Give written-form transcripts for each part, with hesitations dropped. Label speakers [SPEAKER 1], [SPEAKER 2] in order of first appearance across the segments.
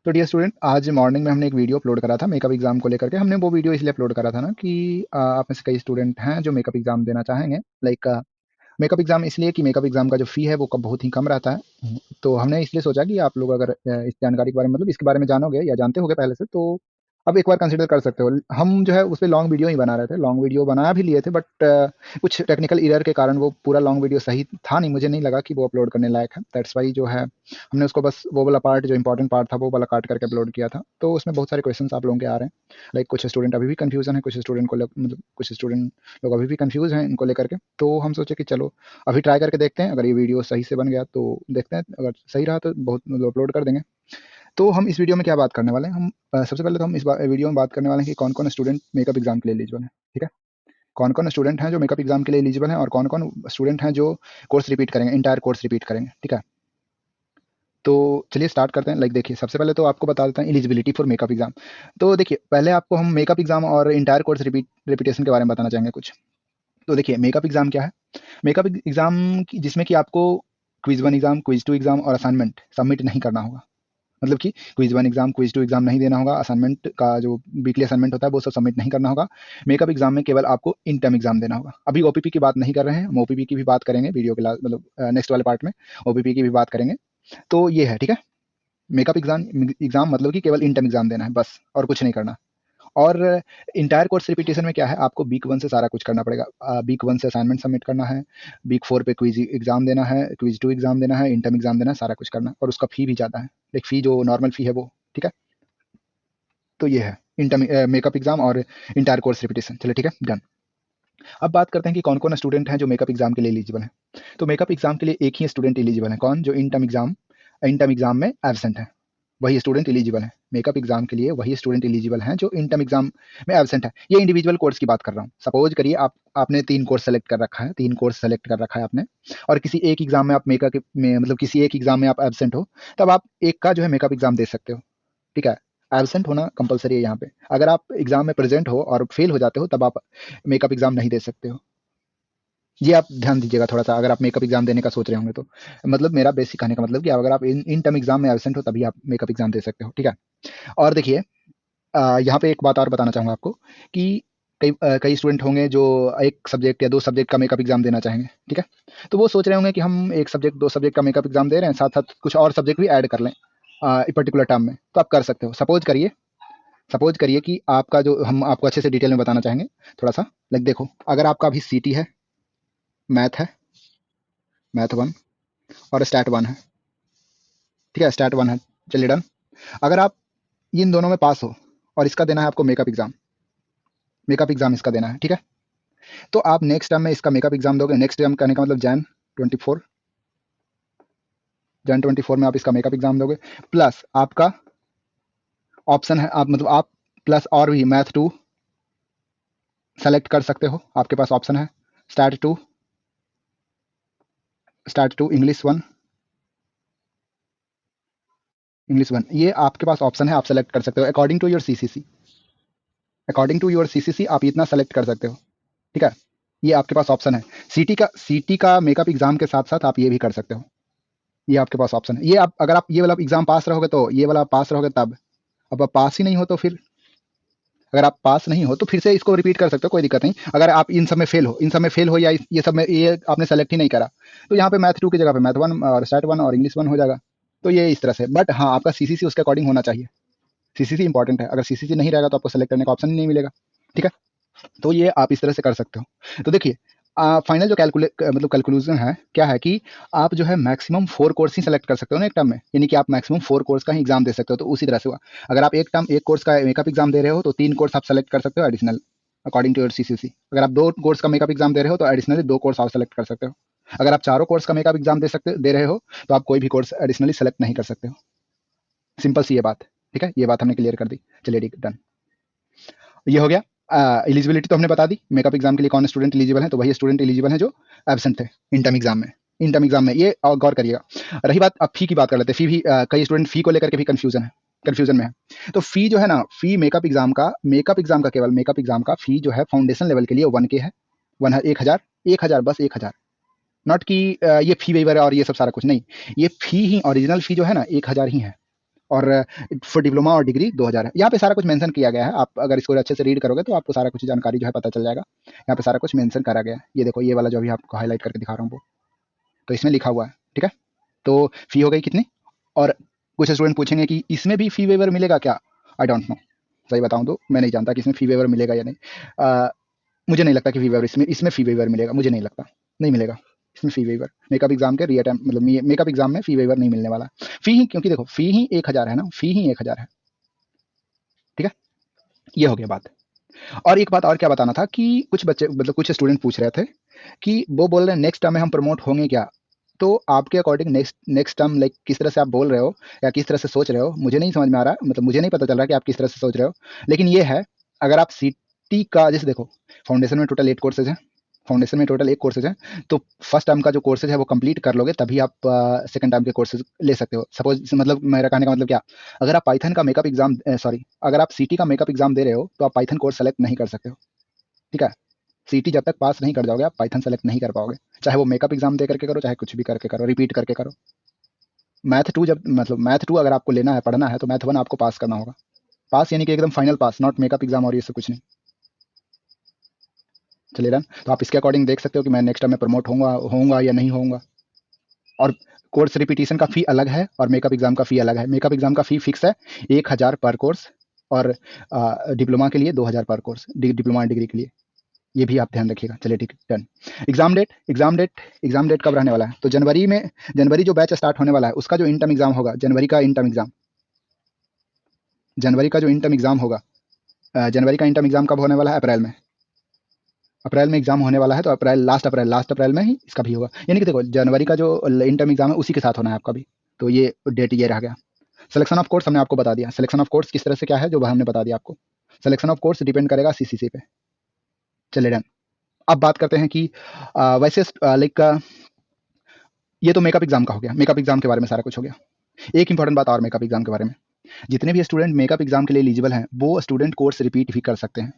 [SPEAKER 1] तो dear student, आज morning में हमने एक वीडियो अपलोड करा था मेकअप एग्जाम को लेकर के। हमने वो वीडियो इसलिए अपलोड करा था ना कि आप में से कई स्टूडेंट हैं जो मेकअप एग्जाम देना चाहेंगे। लाइक मेकअप एग्जाम इसलिए कि मेकअप एग्जाम का जो फी है वो बहुत ही कम रहता है। तो हमने इसलिए सोचा कि आप लोग अगर इस जानकारी के बारे में मतलब इसके बारे में जानोगे या जानते होगे पहले से, तो अब एक बार कंसिडर कर सकते हो। हम जो है उस पर लॉन्ग वीडियो ही बना रहे थे, लॉन्ग वीडियो बना भी लिए थे, बट कुछ टेक्निकल एरर के कारण वो पूरा लॉन्ग वीडियो सही था नहीं, मुझे नहीं लगा कि वो अपलोड करने लायक है। दैट्स वाई जो है हमने उसको बस वो वाला पार्ट जो इंपॉर्टेंट पार्ट था वो वाला काट करके अपलोड किया था। तो उसमें बहुत सारे क्वेश्चंस आप लोगों के आ रहे हैं। लाइक कुछ स्टूडेंट अभी भी कंफ्यूजन है, कुछ स्टूडेंट को मतलब कुछ स्टूडेंट लोग अभी भी कंफ्यूज हैं इनको लेकर के। तो हम सोचे कि चलो अभी ट्राई करके देखते हैं, अगर ये वीडियो सही से बन गया तो देखते हैं, अगर सही रहा तो बहुत मतलब अपलोड कर देंगे। तो हम इस वीडियो में क्या बात करने वाले हैं, हम सबसे पहले तो हम इस वीडियो में बात करने वाले हैं कि कौन कौन स्टूडेंट मेकअप एग्जाम के लिए एलिजिबल है। ठीक है, कौन कौन स्टूडेंट हैं जो मेकअप एग्जाम के लिए एलिजिबल हैं और कौन कौन स्टूडेंट हैं जो कोर्स रिपीट करेंगे, इंटायर कोर्स रिपीट करेंगे। ठीक है, तो चलिए स्टार्ट करते हैं। लाइक देखिए, सबसे पहले तो आपको बता देते हैं एलिजिबिलिटी फॉर मेकअप एग्जाम। तो देखिए, पहले आपको हम मेकअप एग्जाम और इंटायर कोर्स रिपीटेशन के बारे में बताना चाहेंगे कुछ। तो देखिए, मेकअप एग्जाम क्या है? मेकअप एग्जाम जिसमें कि आपको quiz one exam, quiz two exam और असाइनमेंट सबमिट नहीं करना होगा। मतलब कि quiz one exam, quiz two exam नहीं देना होगा, असाइनमेंट का जो वीकली असाइनमेंट होता है वो सब सबमिट नहीं करना होगा। मेकअप एग्जाम में केवल आपको इन टर्म एग्जाम देना होगा। अभी ओपीपी की बात नहीं कर रहे हैं, हम ओपीपी की भी बात करेंगे वीडियो के मतलब नेक्स्ट वाले पार्ट में ओपीपी की भी बात करेंगे। तो ये है, ठीक है। मेकअप एग्जाम एग्जाम मतलब कि केवल इन टर्म एग्जाम देना है बस, और कुछ नहीं करना। और इंटायर कोर्स रिपीटेशन में क्या है, आपको वीक वन से सारा कुछ करना पड़ेगा। वीक वन से असाइनमेंट सबमिट करना है, वीक फोर पे क्विज एग्जाम देना है, क्विज टू एग्जाम देना है, इंटर्म एग्जाम देना है, सारा कुछ करना है। और उसका फी भी ज़्यादा है, एक फी जो नॉर्मल फी है वो। ठीक है, तो ये है इंटर्म मेकअप एग्जाम और इंटायर कोर्स रिपीटेशन। चलिए ठीक है, डन। अब बात करते हैं कि कौन कौन स्टूडेंट हैं जो मेकअप एग्जाम के लिए एलिजिबल है। तो मेकअप एग्जाम के लिए एक ही स्टूडेंट एलिजिबल है, कौन? जो इन टर्म एग्जाम में एबसेंट है, वही स्टूडेंट एलिजिबल है। मेकअप एग्जाम के लिए वही स्टूडेंट एलिजिबल हैं जो इन टर्म एग्जाम में एबसेंट है। ये इंडिविजुअल कोर्स की बात कर रहा हूँ। सपोज करिए आपने 3 कोर्स सेलेक्ट कर रखा है, 3 कोर्स सेलेक्ट कर रखा है आपने, और किसी एक एग्जाम में आप मेकअप में मतलब किसी एक एग्जाम में आप एबसेंट हो, तब आप एक का जो है मेकअप एग्जाम दे सकते हो। ठीक है, एबसेंट होना कंपलसरी है यहाँ पे। अगर आप एग्जाम में प्रेजेंट हो और फेल हो जाते हो तब आप मेकअप एग्जाम नहीं दे सकते हो। ये आप ध्यान दीजिएगा थोड़ा सा, अगर आप मेकअप एग्जाम देने का सोच रहे होंगे तो। मतलब मेरा बेसिक कहने का मतलब कि अगर आप इन टर्म एग्जाम में एबसेंट हो तभी आप मेकअप एग्जाम दे सकते हो। ठीक है, और देखिए, यहाँ पे एक बात और बताना चाहूँगा आपको कि कई स्टूडेंट होंगे जो एक सब्जेक्ट या 2 सब्जेक्ट का मेकअप एग्जाम देना चाहेंगे। ठीक है, तो वो सोच रहे होंगे कि हम एक सब्जेक्ट 2 सब्जेक्ट का मेकअप एग्जाम दे रहे हैं, साथ साथ कुछ और सब्जेक्ट भी ऐड कर लें पर्टिकुलर टर्म में। तो आप कर सकते हो। सपोज करिए कि आपका जो, हम आपको अच्छे से डिटेल में बताना चाहेंगे थोड़ा सा। लाइक देखो, अगर आपका अभी सीटी है, मैथ है, मैथ वन और स्टैट वन है। ठीक है, स्टैट वन है। चलिए डन। अगर आप इन दोनों में पास हो और इसका देना है आपको मेकअप एग्जाम इसका देना है। ठीक है, तो आप नेक्स्ट टर्म में इसका मेकअप एग्जाम दोगे। नेक्स्ट टर्म कहने का मतलब जैन 24 में आप इसका मेकअप एग्जाम दोगे। प्लस आपका ऑप्शन है, आप मतलब आप प्लस और भी मैथ टू सेलेक्ट कर सकते हो। आपके पास ऑप्शन है स्टार्ट टू, इंग्लिश 1, ये आपके पास ऑप्शन है, आप सेलेक्ट कर सकते हो अकॉर्डिंग टू योर सीसीसी। आप इतना सेलेक्ट कर सकते हो। ठीक है, ये आपके पास ऑप्शन है। सीटी का मेकअप एग्जाम के साथ साथ आप ये भी कर सकते हो। ये आपके पास ऑप्शन है। ये आप, अगर आप ये वाला एग्जाम पास रहोगे तो ये वाला पास रहोगे तब। अब आप पास ही नहीं हो तो फिर, अगर आप पास नहीं हो तो फिर से इसको रिपीट कर सकते हो, कोई दिक्कत नहीं। अगर आप इन सब में फेल हो या ये सब में ये आपने सेलेक्ट ही नहीं करा, तो यहाँ पे मैथ टू की जगह पे मैथ वन और स्टार्ट वन और इंग्लिश 1 हो जाएगा। तो ये इस तरह से। बट हाँ, आपका सीसीसी उसके अकॉर्डिंग होना चाहिए। सीसीसी इंपॉर्टेंट है, अगर सीसीसी नहीं रहेगा तो आपको सेलेक्ट करने का ऑप्शन ही नहीं मिलेगा। ठीक है, तो ये आप इस तरह से कर सकते हो। तो देखिए, फाइनल जो कैलकुलेशन है क्या है कि आप जो है मैक्सिमम 4 कोर्स ही सेलेक्ट कर सकते हो ना एक टर्म में, यानी कि आप मैक्सिमम 4 कोर्स का ही एग्जाम दे सकते हो। तो उसी तरह से हुआ, अगर आप एक कोर्स का मेकअप एग्जाम दे रहे हो तो 3 कोर्स आप सेलेक्ट कर सकते हो additional, according to your CCC. अगर आप 2 कोर्स का मेकअप एग्जाम दे रहे हो तो एडिशनली 2 कोर्स आप सेलेक्ट कर सकते हो। अगर आप 4 कोर्स का मेकअप एग्जाम दे रहे हो तो आप कोई भी कोर्स एडिशनली सेलेक्ट नहीं कर सकते हो। सिंपल सी ये बात। ठीक है, ये बात हमने क्लियर कर दी। चलिए ठीक, डन। ये हो गया। एलिजिबिलिटी तो हमने बता दी, मेकअप एग्जाम के लिए कौन स्टूडेंट एलिजिबल है, तो वही स्टूडेंट एलिजिबल है जो एबसेंट थे इंटर्म एग्जाम में। ये गौर करिएगा। रही बात, अब फी की बात कर लेते हैं। फी भी कई स्टूडेंट फी को लेकर के भी कंफ्यूजन में है। तो फी जो है ना, फी मेकअप एग्जाम का केवल मेकअप एग्जाम का फी जो है फाउंडेशन लेवल के लिए 1K है। 1,000, 1,000 बस 1,000। नॉट कि ये फी वेवर और ये सब सारा कुछ नहीं। ये फी ही, ओरिजिनल फी जो है ना 1,000 ही है। और फॉर डिप्लोमा और डिग्री 2000 है। यहाँ पे सारा कुछ मेंशन किया गया है, आप अगर इसको अच्छे से रीड करोगे तो आपको सारा कुछ जानकारी जो है पता चल जाएगा। यहाँ पे सारा कुछ मेंशन करा गया है, ये देखो ये वाला जो अभी आपको हाईलाइट करके दिखा रहा हूँ वो, तो इसमें लिखा हुआ है। ठीक है, तो फी हो गई कितनी। और कुछ स्टूडेंट पूछेंगे कि इसमें भी फी वेवर मिलेगा क्या। आई डोंट नो, सही बताऊँ तो मैं नहीं जानता कि इसमें फी वेवर मिलेगा या नहीं। मुझे नहीं लगता कि फी वेवर इसमें फी वेवर मिलेगा, मुझे नहीं लगता, नहीं मिलेगा इसमें फी वेवर। मेकअप एग्जाम के री अटेम्प्ट मतलब मेकअप एग्जाम में फी वेवर नहीं मिलने वाला। फी ही, क्योंकि देखो फी ही 1000 है ना, फी ही 1000 है। ठीक है, ये हो गया बात। और एक बात और क्या बताना था कि कुछ बच्चे मतलब कुछ स्टूडेंट पूछ रहे थे कि वो बोल रहे हैं नेक्स्ट टर्म में हम प्रमोट होंगे क्या। तो आपके अकॉर्डिंग नेक्स्ट टर्म लाइक किस तरह से आप बोल रहे हो या किस तरह से सोच रहे हो, मुझे नहीं समझ में आ रहा, मतलब मुझे नहीं पता चल रहा कि आप किस तरह से सोच रहे हो। लेकिन ये है, अगर आप सीटी का जैसे देखो, फाउंडेशन में टोटल 8 कोर्सेज हैं, फाउंडेशन में टोटल 1 कोर्सेज है, तो फर्स्ट टर्म का जो कोर्सेज है वो कंप्लीट कर लोगे तभी आप सेकंड टर्म के कोर्सेज ले सकते हो। सपोज मतलब मेरा कहने का मतलब क्या, अगर आप पाइथन का मेकअप एग्जाम सॉरी अगर आप सीटी का मेकअप एग्जाम दे रहे हो तो आप पाइथन कोर्स सेलेक्ट नहीं कर सकते हो। ठीक है, सीटी जब तक पास नहीं कर जाओगे आप पाइथन सेलेक्ट नहीं कर पाओगे, चाहे वो मेकअप एग्जाम दे करके करो चाहे कुछ भी करके करो, रिपीट करके करो। मैथ टू जब मतलब मैथ टू अगर आपको लेना है पढ़ना है तो मैथ वन आपको पास करना होगा। पास यानी कि एकदम final pass, not makeup exam और ये सब कुछ नहीं। चलिए रन, तो आप इसके अकॉर्डिंग देख सकते हो कि मैं नेक्स्ट टाइम में प्रमोट होऊंगा होऊंगा या नहीं होऊंगा। और कोर्स रिपीटिशन का फी अलग है और मेकअप एग्जाम का फी अलग है। मेकअप एग्जाम का फी फिक्स है 1000 पर कोर्स, और डिप्लोमा के लिए 2000 पर कोर्स, डिप्लोमा डिग्री के लिए, ये भी आप ध्यान रखिएगा। चलिए ठीक है, डन। एग्जाम डेट कब रहने वाला है, तो जनवरी में, जनवरी जो बैच स्टार्ट होने वाला है उसका जो इंटर्म एग्जाम होगा, जनवरी का इंटर्म एग्जाम, जनवरी का जो इंटर्म एग्जाम होगा, जनवरी का इंटर्म एग्जाम कब होने वाला है, अप्रैल में। अप्रैल में एग्जाम होने वाला है, तो लास्ट अप्रैल में ही इसका भी होगा। यानी कि देखो जनवरी का जो इंटर्म एग्जाम है उसी के साथ होना है आपका भी, तो ये डेट ये रह गया। सिलेक्शन ऑफ कोर्स हमने आपको बता दिया, सिलेक्शन ऑफ कोर्स किस तरह से क्या है जो हमने बता दिया आपको। सिलेक्शन ऑफ कोर्स डिपेंड करेगा सीसीसी पे। चलिए डन। अब बात करते हैं कि वैसे लाइक ये तो मेकअप एग्जाम का हो गया, मेकअप एग्जाम के बारे में सारा कुछ हो गया। एक इंपॉर्टेंट बात और मेकअप एग्जाम के बारे में, जितने भी स्टूडेंट मेकअप एग्जाम के लिए एलिजिबल हैं वो स्टूडेंट कोर्स रिपीट भी कर सकते हैं।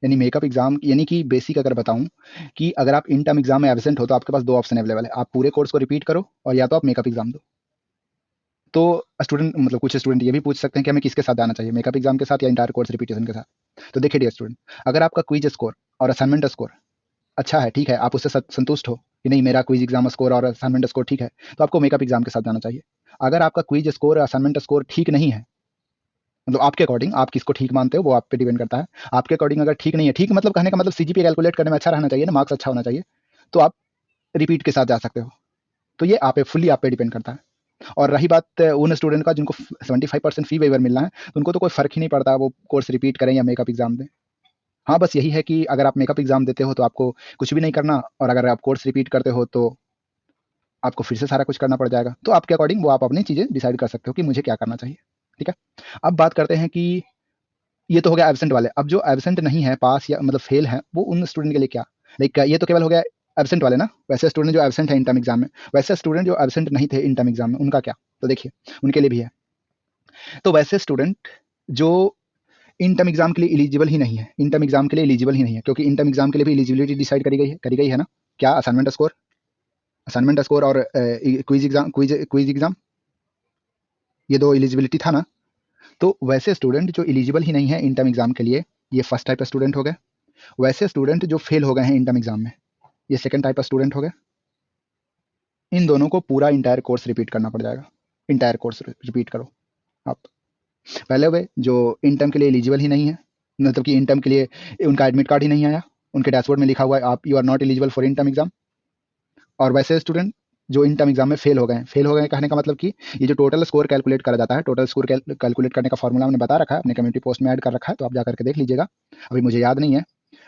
[SPEAKER 1] यानी मेकअप एग्जाम यानी कि बेसिक अगर बताऊं कि अगर आप इन टर्म एग्जाम में एब्सेंट हो तो आपके पास 2 ऑप्शन अवेलेबल है, आप पूरे कोर्स को रिपीट करो और या तो आप मेकअप एग्जाम दो। तो स्टूडेंट मतलब कुछ स्टूडेंट ये भी पूछ सकते हैं कि हमें किसके साथ जाना चाहिए, मेकअप एग्जाम के साथ या इंटायर कोर्स रिपीटेशन के साथ। तो देखिए डियर स्टूडेंट, अगर आपका क्विज स्कोर और असाइनमेंट स्कोर अच्छा है, ठीक है, आप उससे संतुष्ट हो कि नहीं मेरा क्विज एग्जाम स्कोर और असाइनमेंट स्कोर ठीक है, तो आपको मेकअप एग्जाम के साथ जाना चाहिए। अगर आपका क्विज स्कोर और असाइनमेंट स्कोर ठीक नहीं है, मतलब आपके अकॉर्डिंग आप किसको ठीक मानते हो वो आप पे डिपेंड करता है। आपके अकॉर्डिंग अगर ठीक नहीं है, ठीक मतलब कहने का मतलब सीजीपीए कैलकुलेट करने में अच्छा रहना चाहिए ना, मार्क्स अच्छा होना चाहिए, तो आप रिपीट के साथ जा सकते हो। तो ये आप पे फुल्ली आप पे डिपेंड करता है। और रही बात उन स्टूडेंट का जिनको 75% फी वेवर मिलना है, तो उनको तो कोई फर्क ही नहीं पड़ता वो कोर्स रिपीट करें या मेकअप एग्जाम दें। हाँ बस यही है कि अगर आप मेकअप एग्जाम देते हो तो आपको कुछ भी नहीं करना, और अगर आप कोर्स रिपीट करते हो तो आपको फिर से सारा कुछ करना पड़ जाएगा। तो आपके अकॉर्डिंग वो आप अपनी चीज़ें डिसाइड कर सकते हो कि मुझे क्या करना चाहिए। ठीक है, अब बात करते हैं कि ये तो हो गया एब्सेंट वाले। अब जो एब्सेंट नहीं है, पास या मतलब फेल है, वो उन स्टूडेंट के लिए क्या, लाइक ये तो केवल हो गया एब्सेंट वाले ना। वैसे स्टूडेंट जो एब्सेंट है इंटर्म एग्जाम में, वैसे स्टूडेंट जो एब्सेंट नहीं थे इंटर्म एग्जाम में, उनका क्या, तो देखिए उनके लिए भी है। तो वैसे स्टूडेंट जो इंटर्म एग्जाम के लिए एलिजिबल ही नहीं है, इंटर्म एग्जाम के लिए एलिजिबल ही नहीं है, क्योंकि इंटर्म एग्जाम के लिए भी एलिजिबिलिटी डिसाइड करी गई है ना, क्या असाइनमेंट स्कोर और क्विज एग्जाम, ये 2 एलिजिबिलिटी था ना। तो वैसे स्टूडेंट जो एलिजिबल ही नहीं है इंटर्म एग्जाम के लिए, ये फर्स्ट टाइप का स्टूडेंट हो गए। वैसे स्टूडेंट जो फेल हो गए हैं इंटर्म एग्जाम में, ये सेकंड टाइप का स्टूडेंट हो गए। इन दोनों को पूरा इंटायर कोर्स रिपीट करना पड़ जाएगा। इंटायर कोर्स रिपीट करो आप। पहले वे जो इंटर्म के लिए एलिजिबल ही नहीं है, मतलब कि इंटर्म के लिए उनका एडमिट कार्ड ही नहीं आया, उनके डैशबोर्ड में लिखा हुआ है आप you are not eligible for in term exam. और वैसे स्टूडेंट जो इंटर्म एग्जाम में फेल हो गए कहने का मतलब कि ये जो टोटल स्कोर कैलकुलेट करा जाता है, टोटल स्कोर कैलकुलेट करने का फॉर्मूला हमने बता रखा है, अपने कम्युनिटी पोस्ट में ऐड कर रखा है, तो आप जाकर के देख लीजिएगा। अभी मुझे याद नहीं है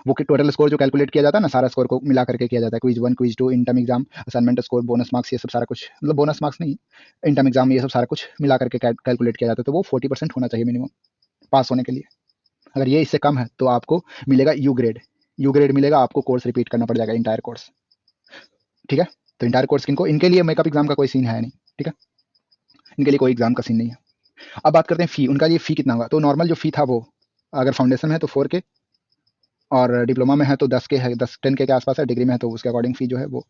[SPEAKER 1] वो कि टोटल स्कोर जो कैलकुलेट किया जाता है ना, सारा स्कोर को मिला करके किया जाता है, quiz 1 quiz 2 interim exam assignment score bonus marks, ये सब सारा कुछ, मतलब बोनस मार्क्स नहीं, इंटर्म एग्जाम ये सब सारा कुछ मिला करके कैलकुलेट किया जाता है। तो वो 40% होना चाहिए मिनिमम पास होने के लिए। अगर ये इससे कम है तो आपको मिलेगा यू ग्रेड मिलेगा, आपको कोर्स रिपीट करना पड़ जाएगा इंटायर कोर्स। ठीक है, तो इंटायर कोर्स किनको, इनके लिए मेकअप एग्जाम का कोई सीन है नहीं। ठीक है, इनके लिए कोई एग्जाम का सीन नहीं है। अब बात करते हैं फी, उनका ये फी कितना होगा। तो नॉर्मल जो फी था वो, अगर फाउंडेशन में है तो 4K, और डिप्लोमा में है तो 10K है, 10-10K के आसपास है, डिग्री में है तो उसके अकॉर्डिंग फी जो है वो,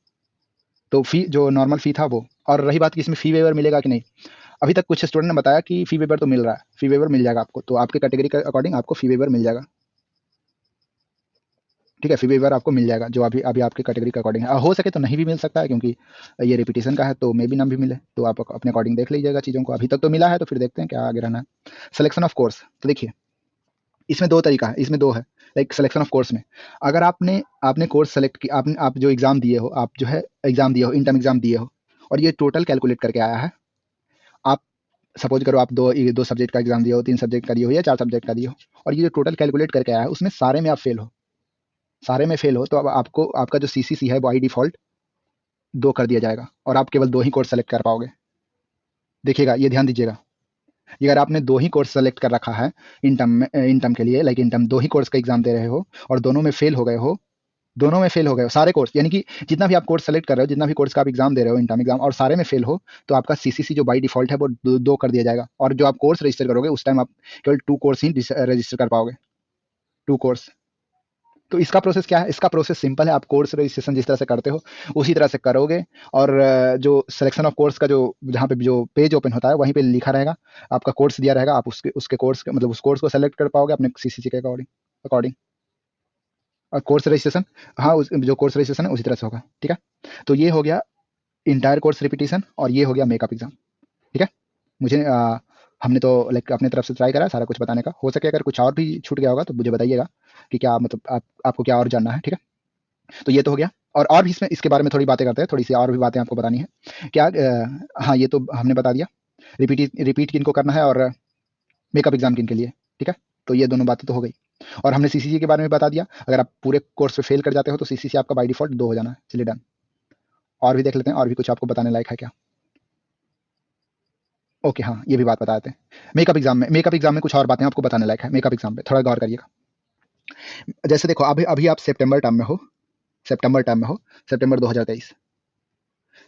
[SPEAKER 1] तो फी जो नॉर्मल फी था वो। और रही बात कि इसमें फी वेवर मिलेगा कि नहीं, अभी तक कुछ स्टूडेंट ने बताया कि फ़ी वेवर तो मिल रहा है, फ़ी वेवर मिल जाएगा आपको, तो आपके कैटेगरी के अकॉर्डिंग आपको फ़ी वेवर मिल जाएगा, ठीक है? फ़ी वेवर आपको मिल जाएगा जो अभी अभी आपकी कैटेगरी के अकॉर्डिंग है। हो सके तो नहीं भी मिल सकता है क्योंकि ये रिपीटिशन का है, तो मे बी ना भी मिले, तो आप अपने अकॉर्डिंग देख लीजिएगा चीज़ों को। अभी तक तो मिला है, तो फिर देखते हैं क्या आगे रहना है। सिलेक्शन ऑफ कोर्स, तो देखिए इसमें 2 तरीका है, इसमें 2 है, लाइक सिलेक्शन ऑफ कोर्स में। अगर आपने आपने कोर्स सेलेक्ट किया, आपने आप जो एग्ज़ाम दिए हो, आप जो है एग्ज़ाम दिए हो, इंटर्म एग्ज़ाम दिए हो और ये टोटल कैलकुलेट करके आया है। आप सपोज़ करो आप 2 सब्जेक्ट का एग्ज़ाम दिए हो, 3 सब्जेक्ट का दिए हो या 4 सब्जेक्ट का दिए हो और ये जो टोटल कैलकुलेट करके आया है, उसमें सारे में आप फेल हो, सारे में फेल हो, तो अब आपको आपका जो सीसीसी है, बाय डिफ़ॉल्ट 2 कर दिया जाएगा और आप केवल 2 ही कोर्स सेलेक्ट कर पाओगे। देखिएगा, ये ध्यान दीजिएगा, ये अगर आपने 2 ही कोर्स सेलेक्ट कर रखा है इंटर्म में, इंटर्म के लिए, लाइक इंटर्म 2 ही कोर्स का एग्ज़ाम दे रहे हो और दोनों में फेल हो गए हो, दोनों में फेल हो गए हो, सारे कोर्स, यानी कि जितना भी आप कोर्स सेलेक्ट कर रहे हो, जितना भी कोर्स का आप एग्ज़ाम दे रहे हो, इंटर्म एग्ज़ाम, और सारे में फेल हो, तो आपका सीसीसी जो बाय डिफ़ॉल्ट है वो 2 कर दिया जाएगा और जो आप कोर्स रजिस्टर करोगे, उस टाइम आप केवल 2 कोर्स ही रजिस्टर कर पाओगे, 2 कोर्स। तो इसका प्रोसेस क्या है? इसका प्रोसेस सिंपल है, आप कोर्स रजिस्ट्रेशन जिस तरह से करते हो, उसी तरह से करोगे और जो सिलेक्शन ऑफ कोर्स का जो जहाँ पे जो पेज ओपन होता है, वहीं पे लिखा रहेगा, आपका कोर्स दिया रहेगा, आप उसके उसके कोर्स मतलब उस कोर्स को सेलेक्ट कर पाओगे अपने सीसीसी के अकॉर्डिंग अकॉर्डिंग और कोर्स रजिस्ट्रेशन, हाँ, उस जो कोर्स रजिस्ट्रेशन है उसी तरह से होगा, ठीक है? तो ये हो गया इंटायर कोर्स रिपीटिशन और ये हो गया मेकअप एग्ज़ाम, ठीक है? मुझे हमने तो लाइक अपने तरफ से ट्राई करा है सारा कुछ बताने का। हो सके अगर कुछ और भी छूट गया होगा तो मुझे बताइएगा कि क्या मतलब आपको क्या और जानना है, ठीक है? तो ये तो हो गया और भी इसमें इसके बारे में थोड़ी बातें करते हैं, थोड़ी-सी और भी बातें आपको बतानी है। क्या हाँ, ये तो हमने बता दिया, रिपीट किनको करना है और मेकअप एग्ज़ाम किनके लिए, ठीक है? तो ये दोनों बातें तो हो गई और हमने सीसीसी के बारे में बता दिया, अगर आप पूरे कोर्स में फेल कर जाते हो तो सीसीसी आपका बाय डिफ़ॉल्ट 2 हो जाना है। चलिए डन। और भी देख लेते हैं, और भी कुछ आपको बताने लायक है क्या? ओके, हाँ, ये भी बात बता देते हैं। मेकअप एग्ज़ाम में कुछ और बातें आपको बताने लायक है, मेकअप एग्ज़ाम पे थोड़ा गौर करिएगा। जैसे देखो अभी अभी आप सितंबर टर्म में हो, सितंबर टर्म में हो, सितंबर 2023,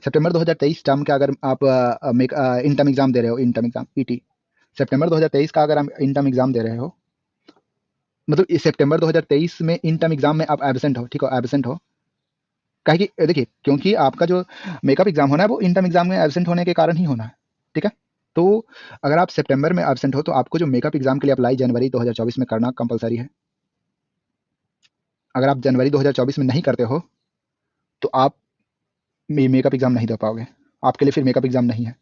[SPEAKER 1] सितंबर 2023 टर्म का अगर आप इंटर्म एग्ज़ाम दे रहे हो, इंटर्म एग्ज़ाम ईटी, सितंबर 2023 का अगर आप इंटर्म एग्ज़ाम दे रहे हो, मतलब इस सितंबर 2023 में इंटर्म एग्ज़ाम में आप एब्सेंट हो, ठीक हो, एब्सेंट हो। काहे कि देखिए, क्योंकि आपका जो मेकअप एग्ज़ाम होना है वो इंटर्म एग्ज़ाम में एब्सेंट होने के कारण ही होना है, ठीक है? तो अगर आप सितंबर में एब्सेंट हो तो आपको जो मेकअप एग्ज़ाम के लिए अप्लाई जनवरी 2024 में करना कंपल्सरी है। अगर आप जनवरी 2024 में नहीं करते हो, तो आप मेकअप एग्ज़ाम नहीं दे पाओगे। आपके लिए फिर मेकअप एग्ज़ाम नहीं है।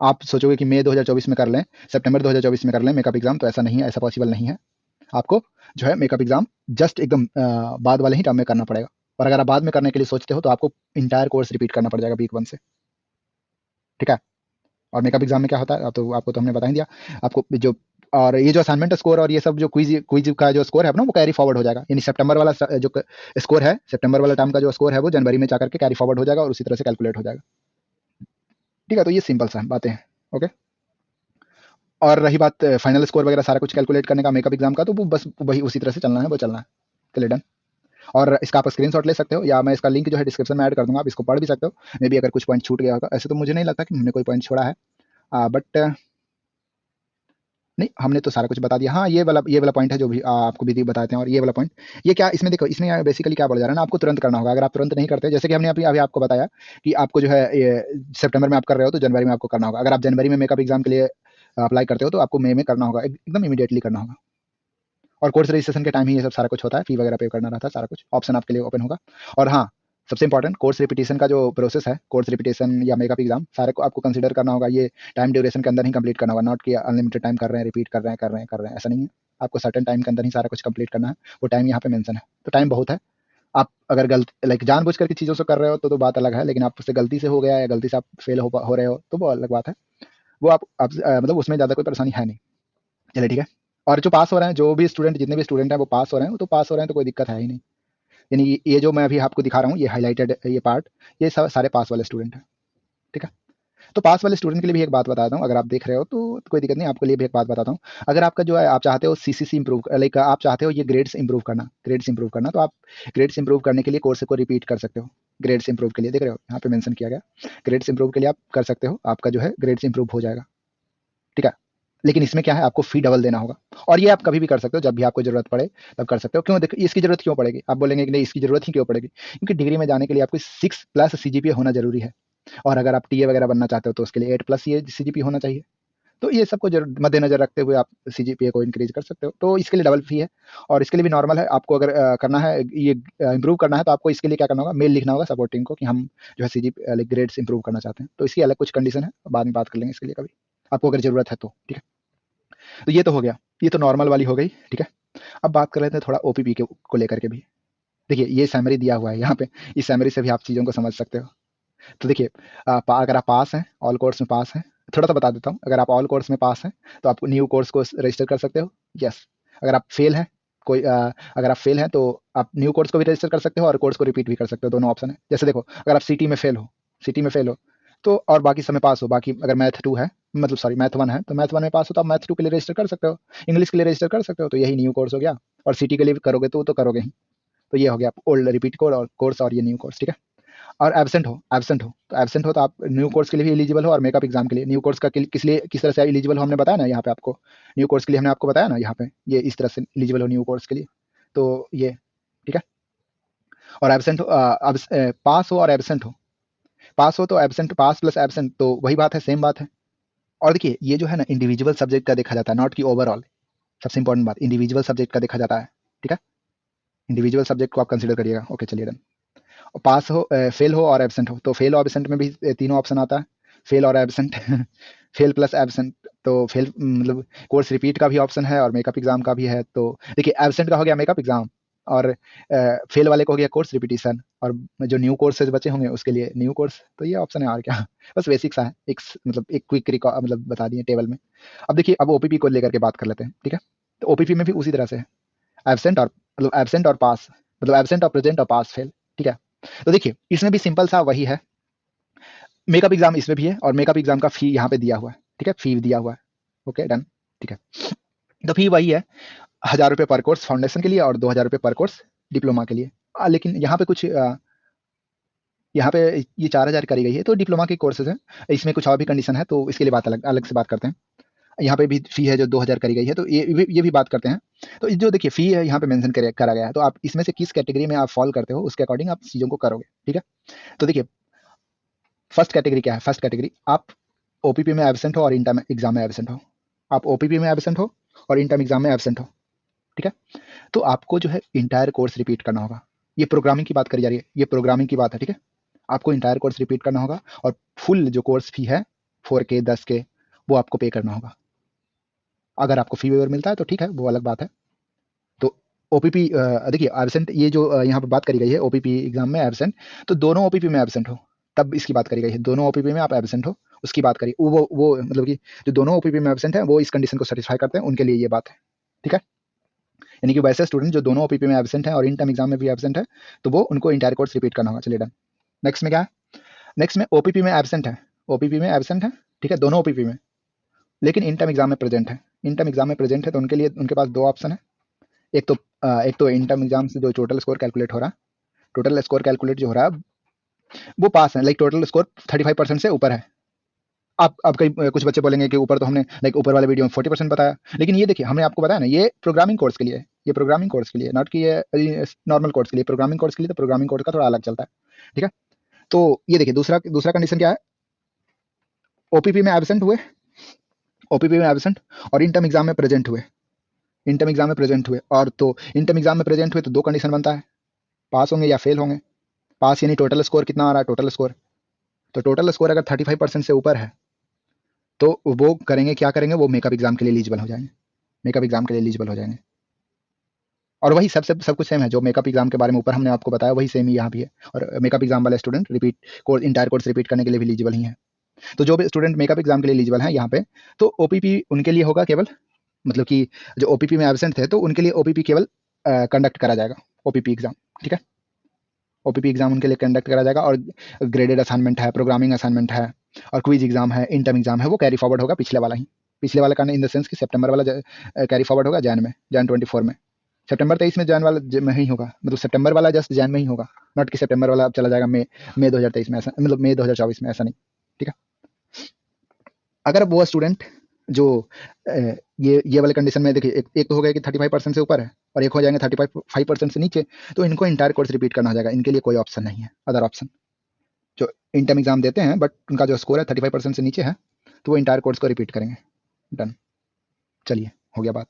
[SPEAKER 1] आप सोचोगे कि मई 2024 में कर लें, सितंबर 2024 में कर लें मेकअप एग्ज़ाम, तो ऐसा नहीं है, ऐसा पॉसिबल नहीं है। आपको जो है मेकअप एग्ज़ाम जस्ट एकदम बाद वाले ही टर्म में करना पड़ेगा और अगर आप बाद में करने के लिए सोचते हो तो आपको एंटायर कोर्स रिपीट करना पड़ जाएगा वीक 1 से, ठीक है? और मेकअप एग्ज़ाम में क्या होता है, आपको तो हमने बता ही दिया। आपको जो और ये जो असाइनमेंट स्कोर और ये सब जो क्विज़ का जो स्कोर है ना, वो कैरी फॉरवर्ड हो जाएगा। यानी सितंबर वाला जो स्कोर है, सितंबर वाला टर्म का जो स्कोर है, वो जनवरी में जाकर के कैरी फॉरवर्ड हो जाएगा और उसी तरह से कैलकुलेट हो जाएगा। ठीक है? तो ये सिंपल सा बातें हैं। ओके? और रही बात फाइनल स्कोर वगैरह सारा कुछ कैलकुलेट करने का मेकअप एग्ज़ाम का, तो वो बस वही उसी तरह से चलना है, वो चलना है। चलिए डन। और इसका आप स्क्रीनशॉट ले सकते हो या मैं इसका लिंक जो है डिस्क्रिप्शन में ऐड कर दूँगा, आप इसको पढ़ भी सकते हो। मे बी अगर कुछ पॉइंट छूट गया होगा, ऐसे तो मुझे नहीं लगता कि हमने कोई पॉइंट छोड़ा है। बट नहीं, हमने तो सारा कुछ बता दिया। हाँ, ये वाला पॉइंट है जो भी आपको भी बता देते हैं और ये वाला पॉइंट, ये क्या इसमें देखो, इसमें बेसिकली क्या बोला जा रहा है ना, आपको तुरंत करना होगा। अगर आप तुरंत नहीं करते, जैसे कि हमने अभी अभी आपको बताया कि आपको जो है ये सितंबर में आप कर रहे हो, तो जनवरी में आपको करना होगा। अगर आप जनवरी में मेकअप एग्ज़ाम के लिए अप्लाई करते हो, तो आपको मई में करना होगा, एकदम इमीडिएटली करना होगा। और कोर्स रजिस्ट्रेशन के टाइम ही ये सब सारा कुछ होता है, फ़ी वगैरह पे करना रहता है, सारा कुछ ऑप्शन आपके लिए ओपन होगा। और हाँ, सबसे इंपॉर्टेंट कोर्स रिपीटिशन का जो प्रोसेस है, कोर्स रिपीटिशन या मेकअप एग्ज़ाम, सारे को आपको कंसीडर करना होगा। ये टाइम ड्यूरेशन के अंदर ही कंप्लीट करना होगा, नॉट कि अनलिमिटेड टाइम कर रहे हैं, रिपीट कर रहे हैं, कर रहे हैं, कर रहे हैं, ऐसा नहीं है। आपको सर्टेन टाइम के अंदर ही सारा कुछ कंप्लीट करना है, वो टाइम यहाँ पे मेंशन है। तो टाइम बहुत है। आप अगर लाइक जानबूझ करके चीज़ों से कर रहे हो तो बात अलग है, लेकिन आपसे गलती से हो गया या गलती से आप फेल हो रहे हो, तो वो अलग बात है। वो आप मतलब उसमें ज़्यादा कोई परेशानी है नहीं। चलिए ठीक है। और जो पास हो रहे हैं, जो भी स्टूडेंट, जितने भी स्टूडेंट हैं वो पास हो रहे हैं, वो तो पास हो रहे हैं, तो कोई दिक्कत है ही नहीं। यानी ये जो मैं अभी आपको दिखा रहा हूँ, ये हाइलाइटेड ये पार्ट, ये सब सारे पास वाले स्टूडेंट हैं, ठीक है? तो पास वाले स्टूडेंट के लिए भी एक बात बताता हूँ, अगर आप देख रहे हो तो कोई दिक्कत नहीं, आपके लिए भी एक बात बताता हूँ। अगर आपका जो है आप चाहते हो सीसीसी इंप्रूव, लाइक आप चाहते हो ये ग्रेड्स इंप्रूव करना, तो आप ग्रेड्स इंप्रूव करने के लिए कोर्स को रिपीट कर सकते हो। ग्रेड्स इंप्रूव के लिए देख रहे हो, यहाँ पे मेंशन किया गया, ग्रेड्स इंप्रूव के लिए आप कर सकते हो, आपका जो है ग्रेड्स इंप्रूव हो जाएगा, ठीक है? लेकिन इसमें क्या है, आपको फ़ी डबल देना होगा और ये आप कभी भी कर सकते हो, जब भी आपको ज़रूरत पड़े तब कर सकते हो। क्यों देखो, इसकी ज़रूरत क्यों पड़ेगी? आप बोलेंगे कि नहीं, इसकी ज़रूरत ही क्यों पड़ेगी? क्योंकि डिग्री में जाने के लिए आपको 6+ सीजीपीए होना ज़रूरी है। और अगर आप टीए वगैरह बनना चाहते हो तो उसके लिए 8+ ये सीजीपी होना चाहिए। तो ये सबको मद्देनजर रखते हुए आप सीजीपीए को इंक्रीज कर सकते हो। तो इसके लिए डबल फी है और इसके लिए भी नॉर्मल है। आपको अगर करना है ये इंप्रूव करना है तो आपको इसके लिए क्या करना होगा, मेल लिखना होगा सपोर्ट टीम को कि हम जो है सीजीपी ग्रेड्स इंप्रूव करना चाहते हैं। तो इसकी अलग कुछ कंडीशन है, बाद में बात कर लेंगे इसके लिए कभी, आपको अगर जरूरत है तो। ठीक है, तो ये तो हो गया, ये तो नॉर्मल वाली हो गई। ठीक है, अब बात कर लेते हैं थोड़ा ओपीपी को लेकर के भी। देखिए ये सैमरी दिया हुआ है यहाँ पे, इस सैमरी से भी आप चीज़ों को समझ सकते हो। तो देखिए अगर आप पास हैं, ऑल कोर्स में पास हैं, थोड़ा सा बता देता हूँ। अगर आप ऑल कोर्स में पास हैं तो आप न्यू कोर्स को रजिस्टर कर सकते हो। यस, अगर आप फेल हैं कोई अगर आप फेल हैं तो आप न्यू कोर्स को भी रजिस्टर कर सकते हो और कोर्स को रिपीट भी कर सकते हो, दोनों ऑप्शन है। जैसे देखो, अगर आप सिटी में फेल हो, सिटी में फेल हो तो और बाकी समय पास हो, बाकी अगर मैथ 2 है, मतलब सॉरी मैथ 1 है तो मैथ 1 में पास हो तो आप मैथ 2 के लिए रजिस्टर कर सकते हो, इंग्लिश के लिए रजिस्टर कर सकते हो। तो यही न्यू कोर्स हो गया। और सिटी के लिए भी करोगे तो करोगे ही। तो ये हो गया ओल्ड रिपीट कोर्स और ये न्यू कोर्स। ठीक है, और एब्सेंट हो तो आप न्यू कोर्स के लिए भी एलिजिबल हो और मेकअप एग्जाम के लिए। न्यू कोर्स का किस लिए किस तरह से एलिजिबल हो हमने बताया ना यहाँ पे आपको, न्यू कोर्स के लिए हमने आपको बताया ना यहाँ पे, ये इस तरह से एलिजिबल हो न्यू कोर्स के लिए। तो ये ठीक है, और एब्सेंट हो अब पास हो और एब्सेंट हो, पास हो तो एब्सेंट, पास प्लस एब्सेंट तो वही बात है, सेम बात है। और देखिए ये जो है ना इंडिविजुअल सब्जेक्ट का देखा जाता है, नॉट कि ओवरऑल। सबसे इंपॉर्टेंट बात, इंडिविजुअल सब्जेक्ट का देखा जाता है। ठीक है, इंडिविजुअल सब्जेक्ट को आप कंसिडर करिएगा। ओके चलिए डन। पास हो फेल हो और एब्सेंट हो, तो फेल और एब्सेंट में भी तीनों ऑप्शन आता है, फेल और एब्सेंट फेल प्लस एब्सेंट। तो फेल मतलब कोर्स रिपीट का भी ऑप्शन है और मेकअप एग्जाम का भी है। तो देखिए एब्सेंट का हो गया मेकअप एग्जाम और फेल वाले को हो गया कोर्स रिपीटिशन, और जो न्यू कोर्सेज बचे होंगे उसके लिए न्यू कोर्स। तो ये ऑप्शन है और क्या बस बेसिक सा है, एक मतलब एक क्विक रिकॉर्ड मतलब बता दिए टेबल में। अब देखिए अब ओपीपी को लेकर के बात कर लेते हैं। ठीक है, तो ओपीपी में भी उसी तरह से है, एब्सेंट और मतलब एब्सेंट और पास, मतलब एब्सेंट और प्रेजेंट और पास फेल। ठीक है, तो देखिए इसमें भी सिंपल सा वही है, मेकअप एग्जाम इसमें भी है और मेकअप एग्जाम का फी यहाँ पे दिया हुआ है। ठीक है, फी दिया हुआ है। Okay done. ठीक है, तो फी वही है, 1,000 रुपये पर कोर्स फाउंडेशन के लिए और 2,000 रुपये पर कोर्स डिप्लोमा के लिए। लेकिन यहाँ पे कुछ यहाँ पे ये 4,000 करी गई है तो डिप्लोमा के कोर्सेज हैं, इसमें कुछ और भी कंडीशन है तो इसके लिए बात अलग अलग से बात करते हैं। यहाँ पे भी फी है जो 2,000 करी गई है, तो ये भी बात करते हैं। तो जो देखिए फी है यहाँ पे मेंशन करा गया है, तो आप इसमें से किस कैटेगरी में आप फॉल करते हो उसके अकॉर्डिंग आप चीज़ों को करोगे। ठीक है, तो देखिए फर्स्ट कैटेगरी क्या है, फर्स्ट कैटेगरी आप ओपीपी में एब्सेंट हो और इंटर एग्जाम में एब्सेंट हो, आप ओपीपी में एब्सेंट हो और इंटर एग्जाम में एब्सेंट हो। ठीक है, तो आपको जो है इंटायर कोर्स रिपीट करना होगा। ये प्रोग्रामिंग की बात करी जा रही है, ये प्रोग्रामिंग की बात है। ठीक है, आपको इंटायर कोर्स रिपीट करना होगा और फुल जो कोर्स फी है 4K 10K वो आपको पे करना होगा। अगर आपको फी वेवर मिलता है तो ठीक है, वो अलग बात है। तो ओपीपी देखिए एब्सेंट, ये जो यहाँ पे बात करी गई है ओपीपी एग्जाम में एब्सेंट, तो दोनों ओपीपी में एब्सेंट हो तब इसकी बात करी गई है। दोनों ओपीपी में आप एब्सेंट हो उसकी बात करिए, वो मतलब कि जो दोनों ओपीपी में एब्सेंट है वो इस कंडीशन को सेटिस्फाई करते हैं, उनके लिए ये बात है। ठीक है, यानी कि वैसे स्टूडेंट जो दोनों ओपीपी में एब्सेंट है और इन टर्म एग्जाम में भी एब्सेंट है तो वो उनको इंटायर कोर्स रिपीट करना होगा। चलिए डन। नेक्स्ट में क्या है, नेक्स्ट में ओपीपी में एब्सेंट है, ओपीपी में एब्सेंट है। ठीक है, दोनों ओपीपी में, लेकिन इन टर्म एग्जाम में प्रेजेंट है, इन टर्म एग्जाम में प्रेजेंट है तो उनके लिए उनके पास दो ऑप्शन है। एक तो इन टर्म एग्जाम से जो टोटल स्कोर कैलकुलेट हो रहा है, टोटल स्कोर कैलकुलेट जो हो रहा है वो पास है, लाइक टोटल स्कोर 35% से ऊपर है। आप अब कई कुछ बच्चे बोलेंगे कि ऊपर तो हमने लाइक ऊपर वाले वीडियो में 40% बताया, लेकिन ये देखिए हमने आपको बताया ना ये प्रोग्रामिंग कोर्स के लिए, ये प्रोग्रामिंग कोर्स के लिए, नॉट कि ये नॉर्मल कोर्स के लिए। प्रोग्रामिंग कोर्स के लिए तो प्रोग्रामिंग कोड का थोड़ा अलग चलता है। ठीक है, तो ये देखिए दूसरा दूसरा कंडीशन क्या है, ओपीपी में एब्सेंट हुए, ओपीपी में एब्सेंट और इन टर्म एग्जाम में प्रेजेंट हुए, इन टर्म एग्जाम में प्रेजेंट हुए, और तो इन टर्म एग्जाम में प्रेजेंट हुए तो दो कंडीशन बनता है, पास होंगे या फेल होंगे। पास यानी टोटल स्कोर कितना आ रहा है, टोटल स्कोर, तो टोटल स्कोर अगर 35% से ऊपर है तो वो करेंगे, क्या करेंगे, वो मेकअप एग्जाम के लिए एलिजिबल हो जाएंगे, मेकअप एग्जाम के लिए एलिजिबल हो जाएंगे। और वही सब कुछ सेम है जो मेकअप एग्जाम के बारे में ऊपर हमने आपको बताया, वही सेम ही यहाँ भी है। और मेकअप एग्जाम वाले student repeat course, entire course repeat करने के लिए भी एलिजिबल ही है। तो जो भी स्टूडेंट मेकअप एग्जाम के लिए एलिजिबल है यहाँ पे, तो ओपीपी उनके लिए होगा केवल, मतलब कि जो ओपीपी में एब्सेंट थे तो उनके लिए ओपीपी केवल कंडक्ट करा जाएगा, ओपीपी एग्जाम। ठीक है, ओपीपी एग्जाम उनके लिए कंडक्ट करा जाएगा और ग्रेडेड असाइनमेंट है, प्रोग्रामिंग असाइनमेंट है और क्विज एग्जाम है, इंटर्म एग्जाम है, वो कैरी फॉरवर्ड होगा पिछले वाला ही, पिछले वाला का इन द सेंस कि सितंबर वाला कैरी फॉरवर्ड होगा जैन में, जैन 24 में। सितंबर 23 में जैन वाला में ही होगा, मतलब सितंबर वाला जस्ट जैन में ही होगा, नॉट कि सितंबर वाला चला जाएगा मई 2023 में, ऐसा मतलब मई 2024 में, ऐसा नहीं। ठीक है, अगर वो स्टूडेंट जो ये वाले कंडीशन में देखिए एक तो हो गया कि 35% से ऊपर है और एक हो जाएंगे 35% से नीचे, तो इनको इंटायर कोर्स रिपीट करना हो जाएगा, इनके लिए कोई ऑप्शन नहीं है, अदर ऑप्शन। जो इन टर्म एग्जाम देते हैं बट उनका जो स्कोर है 35% से नीचे है, तो वो इंटायर कोर्स को रिपीट करेंगे। डन, चलिए हो गया बात।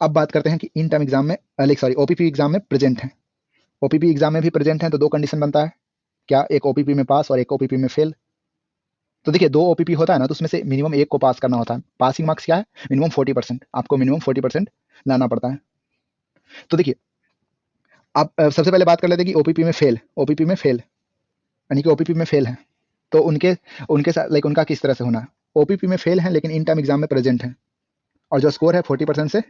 [SPEAKER 1] अब बात करते हैं कि इन टर्म एग्जाम में ओपीपी एग्जाम में प्रेजेंट है। ओपीपी एग्जाम में भी प्रेजेंट है तो दो कंडीशन बनता है, क्या, एक ओपीपी में पास और एक ओपीपी में फेल। तो देखिए, दो ओपीपी होता है ना, तो उसमें से मिनिमम एक को पास करना होता है। पासिंग मार्क्स क्या है, मिनिमम 40%, आपको मिनिमम 40% लाना पड़ता है। तो देखिए, आप सबसे पहले बात कर लेते हैं कि ओपीपी में फेल, यानी कि ओपीपी में फेल है, तो उनके उनके साथ लाइक उनका किस तरह से होना है। ओपीपी में फेल है लेकिन इन टर्म एग्जाम में प्रेजेंट है, और जो स्कोर है 40% से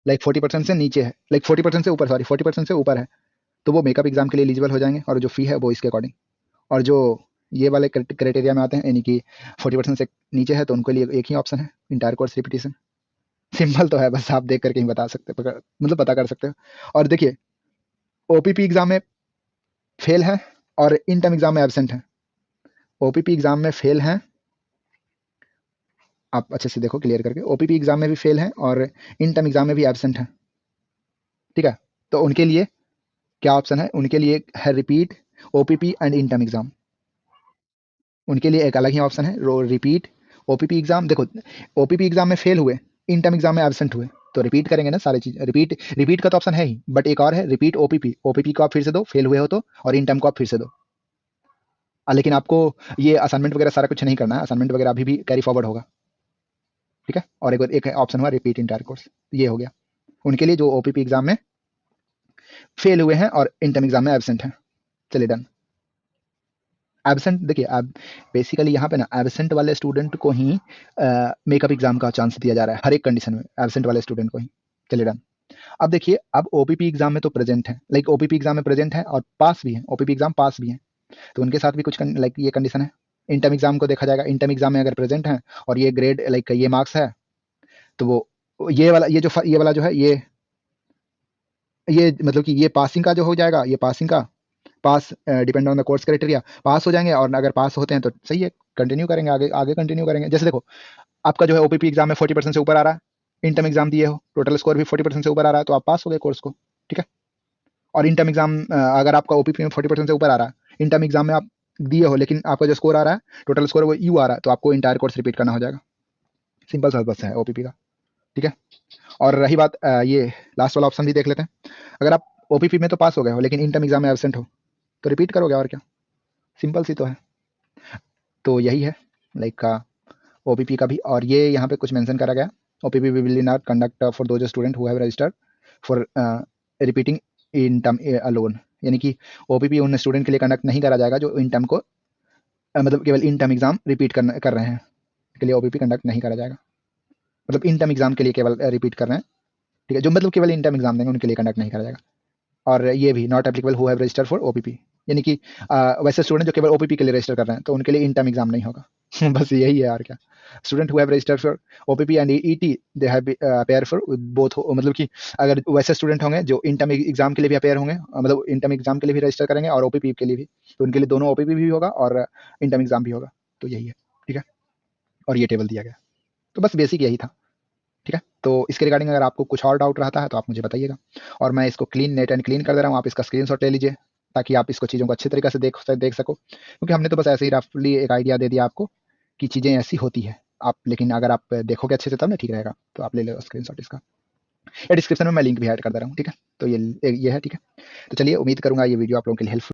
[SPEAKER 1] लाइक 40% से नीचे है, लाइक 40% से ऊपर, 40% से ऊपर है, तो वो मेकअप एग्जाम के लिए एलिजिबल हो जाएंगे, और जो फी है वो इसके अकॉर्डिंग। और जो ये वाले क्राइटेरिया में आते हैं, यानी कि 40% से नीचे है, तो उनके लिए एक ही ऑप्शन है, इंटायर कोर्स रिपीटिशन। सिंपल तो है, बस आप देख करके ही बता सकते हो, मतलब पता कर सकते हो। और देखिए, ओपीपी एग्जाम में फेल है और इन टर्म एग्जाम में एबसेंट है। ओपीपी एग्जाम में फेल है, आप अच्छे से देखो क्लियर करके, ओपीपी एग्जाम में भी फेल है और इन टर्म एग्जाम में भी एबसेंट है, ठीक है। तो उनके लिए क्या ऑप्शन है, उनके लिए है repeat, OPP and in term exam. उनके लिए एक अलग ही ऑप्शन है, रिपीट, ओपीपी एग्जाम। देखो, ओपीपी एग्जाम में फेल हुए, इन टर्म एग्जाम में एबसेंट हुए, तो रिपीट करेंगे ना सारी चीज। रिपीट का तो ऑप्शन है ही, बट एक और है रिपीट ओपीपी। ओपीपी को आप फिर से दो, फेल हुए हो तो, और इन टर्म को आप फिर से दो। लेकिन आपको ये असाइनमेंट वगैरह सारा कुछ नहीं करना है, असाइनमेंट वगैरह अभी भी कैरी फॉरवर्ड होगा, ठीक है। और एक ऑप्शन हुआ रिपीट इंटायर कोर्स, ये हो गया उनके लिए जो ओपीपी एग्जाम में फेल हुए हैं और इंटर्म एग्जाम में एबसेंट हैं। चलिए डन। एबसेंट देखिए, अब बेसिकली यहाँ पे ना एबसेंट वाले स्टूडेंट को ही मेकअप एग्जाम का चांस दिया जा रहा है, हर एक कंडीशन में एबसेंट वाले स्टूडेंट को ही। चलिए डन। अब देखिए, अब ओपीपी एग्जाम में तो प्रेजेंट है, लाइक ओपीपी एग्जाम में प्रेजेंट है और पास भी है, ओपीपी एग्जाम पास भी है, तो उनके साथ भी कुछ लाइक ये कंडीशन है। इंटर्म एग्जाम को देखा जाएगा, इंटर्म एग्जाम में अगर प्रेजेंट है और ये ग्रेड लाइक ये मार्क्स है, तो वो ये वाला जो है, ये मतलब कि ये पासिंग का जो हो जाएगा, ये पासिंग का pass depend on the course criteria, pass हो जाएंगे। और अगर पास होते हैं तो सही है, कंटिन्यू करेंगे, आगे आगे कंटिन्यू करेंगे। जैसे देखो, आपका जो है ओपीपी एग्जाम में 40% से ऊपर आ रहा है, इंटर्म एग्जाम दिए हो, टोटल स्कोर भी 40% से ऊपर आ रहा है, तो आप पास हो गए कोर्स को, ठीक है। और इंटर्म एग्जाम अगर आपका ओपीपी में 40% से ऊपर आ रहा है, इंटर्म एग्जाम में आप दिए हो, लेकिन आपका जो स्कोर आ रहा है, टोटल स्कोर वो यू आ रहा है, तो आपको इंटायर कोर्स रिपीट करना हो जाएगा। सिंपल सा बस है ओपीपी का, ठीक है। और रही बात ये लास्ट वाला ऑप्शन भी देख लेते हैं। अगर आप ओपीपी में तो पास हो गए हो लेकिन इंटर्म एग्जाम में एबसेंट हो, तो रिपीट करोगे, और क्या, सिंपल सी तो है। तो यही है लाइक ओपीपी का भी। और ये यहाँ पे कुछ मेंशन करा गया, OPP we will not conduct for those student who have registered for repeating in term alone, यानी कि ओपीपी उन स्टूडेंट के लिए कंडक्ट नहीं करा जाएगा जो इन टर्म को मतलब केवल इन टर्म एग्जाम रिपीट कर रहे हैं, के लिए ओपीपी कंडक्ट नहीं करा जाएगा। मतलब इन टर्म एग्जाम के लिए केवल रिपीट कर रहे हैं, ठीक है, जो मतलब केवल इन टर्म एग्जाम देंगे उनके लिए कंडक्ट नहीं करा जाएगा। और ये भी not applicable who have registered for OPP, यानी कि वैसे स्टूडेंट जो केवल ओपीपी के लिए रजिस्टर कर रहे हैं, तो उनके लिए इन टर्म एग्जाम नहीं होगा। बस यही है, और क्या। Student who have registered for OPP and ET they have appear for both, मतलब कि अगर वैसे स्टूडेंट होंगे जो इन टर्म एग्जाम के लिए भी अपेयर होंगे, मतलब इन टर्म एग्जाम के लिए भी रजिस्टर करेंगे और ओपीपी के लिए भी, तो उनके लिए दोनों ओपीपी भी होगा और इन टर्म एग्जाम भी होगा। तो यही है, ठीक है। और ये टेबल दिया गया, तो बस बेसिक यही था, ठीक है। तो इसके रिगार्डिंग अगर आपको कुछ और डाउट रहता है तो आप मुझे बताइएगा, और मैं इसको क्लीन नेट एंड क्लीन कर दे रहा हूँ, आप इसका स्क्रीनशॉट ले लीजिए, ताकि आप इसको चीज़ों को अच्छे तरीके से देख सको, क्योंकि हमने तो बस ऐसे ही रफली एक आइडिया दे दिया आपको कि चीज़ें ऐसी होती है। आप लेकिन अगर आप देखोगे अच्छे से तब ना ठीक रहेगा, तो आप ले लो स्क्रीनशॉट इसका, या डिस्क्रिप्शन में मैं लिंक भी ऐड कर दे रहा हूँ, ठीक है। तो ये है, ठीक है। तो चलिए, उम्मीद करूंगा ये वीडियो आप लोगों के लिए हेल्पफुल